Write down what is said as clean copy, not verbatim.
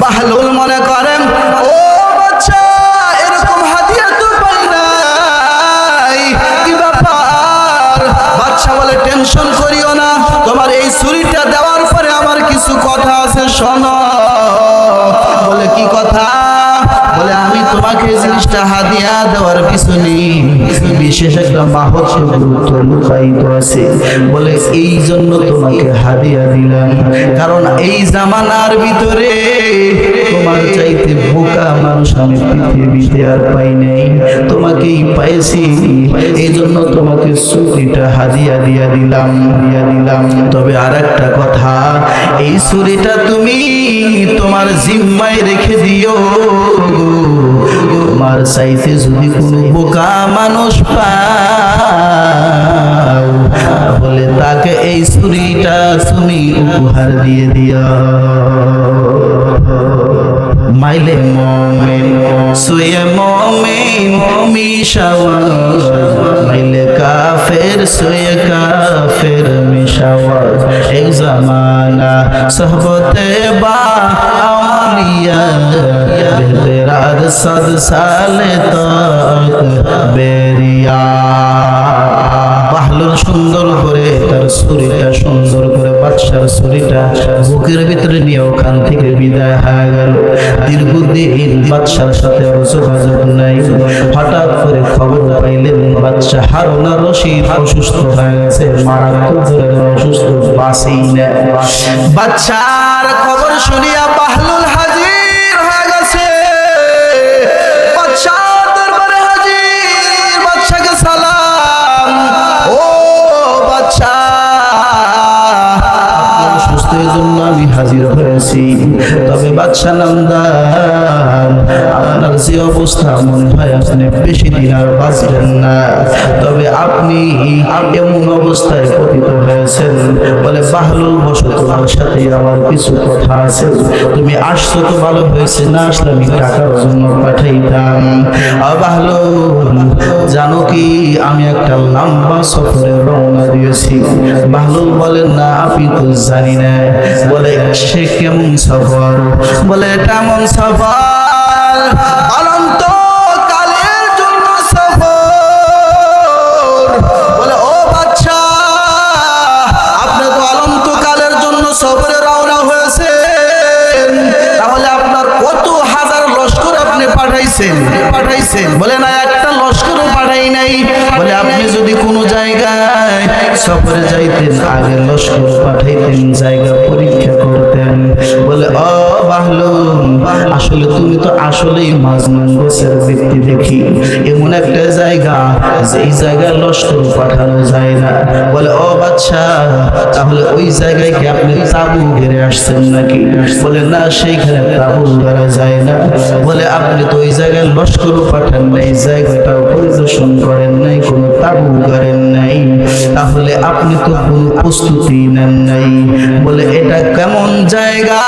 বাহলুল মনে করেন ও বাচ্চা এরকম হাদিয়া তো পাই নাই, কি ব্যাপার? বাচ্চা বলে টেনশন করিও না, তোমার এই ছুরিটা দেওয়ার পরে আমার কিছু কথা আছে, শোনো। বলে কি কথা? বলে আমি তোমাকে এই জিনিসটা হাদিয়া দেওয়ার পিছনে বিশেষ একটা মাহাত্ম্য গুরুত্ব লুকায়িত আছে। বলে এই জন্য তোমাকে হাদিয়া দিলাম, কারণ এই জামানার ভিতরে তোমার চাইতে বোকা মানুষ আমি পৃথিবীতে আর পাই নাই, তোমাকেই পাইছি, এই জন্য তোমাকে ছুরিটা হাদিয়া দিয়া দিলাম। তবে আর একটা কথা, এই ছুরিটা তুমি তোমার জিম্মায় রেখে দিও, তোমার চাইতে যদি কোনো বোকা মানুষ পাও বলে তাকে এই ছুরিটা তুমি উপহার দিয়ে দিও। মাইলে মুমিন সুয়ে মুমিন মিশাওয়াজ, মাইলে কাফের সুয়ে কাফের মিশাওয়াজ। এক জামানা সোহবতে বা আউলিয়া বেরাদ 100 সালে তক বেরিয়া। বাহলুল সুন্দর করে তার ছুরিটা সুন্দর করে বাদশার ছুরিটা বুকের ভিতরে নিয়ে ওখান থেকে বিদায় হয়ে গেল। দীর্ঘদিন বাদশার সাথে আর যোগাযোগ নাই। হঠাৎ করে খবর পাইলেন বাদশা হারুন আর রশিদ অসুস্থ হয়ে গেছে, মারাত্মক ধরনের অসুস্থ, বাঁচেই না। বাদশার খবর শুনিয়া বাহলুল হাজির হয়ে গেছে, বাদশার দরবারে হাজির, বাদশাকে সালাম। ও বাদশা, আপনার সুস্থের জন্য আমি হাজির হয়েছি, তবে বাদশা নামদার আপনার যে অবস্থা মনে হয় আপনি বেশি দিন আর বাঁচবেন না, তবে আপনি এমন অবস্থায় পতিত হয়েছেন। বলে বাহলুল বসো, তোমার সাথে আমার কিছু কথা আছে, তুমি আসছো তো ভালো হয়েছে, না আসলে আমি টাকার জন্য পাঠাইতাম। বাহলুল জানো কি আমি একটা লম্বা সফরে রওনা দিয়েছি। বাহলুল বলেন না আপনি তো জানি না। বলে সে কেমন সফর? বলে এটা এমন সফর অনন্ত কালের জন্য সফর। বলে ও বাচ্চা, আপনি তো অনন্ত কালের জন্য সফরে রওনা হয়েছেন, তাহলে আপনার কত হাজার লস্কর আপনি পাঠাইছেন? বলে না একটা লস্করও পাঠাই নাই। বলে আপনি যদি কোনো জায়গায় সফরে যাইতেন আগে লস্কর পাঠাইতেন, জায়গা পরীক্ষা করতেন। বলে ও বাহলুল, আসলে তুমি তো আসলেই মাজনুন গোছের ব্যক্তি দেখি, এমন একটা জায়গা যেই জায়গায় লস্কর পাঠানো যায় না। বলে ও বাচ্চা, তাহলে ওই জায়গায় কি আপনি তাবু ঘিরে আসছেন নাকি? বলে না, সেইখানে তাবু ধরা যায় না। বলে আপনি তো ওই জায়গায় লস্কর পাঠান নাই, জায়গাটাও পরিদর্শন করেন নাই, কোনো তাবু করেন নাই, তাহলে আপনি তো কোনো প্রস্তুতি নেন নাই। বলে এটা কেমন জায়গা?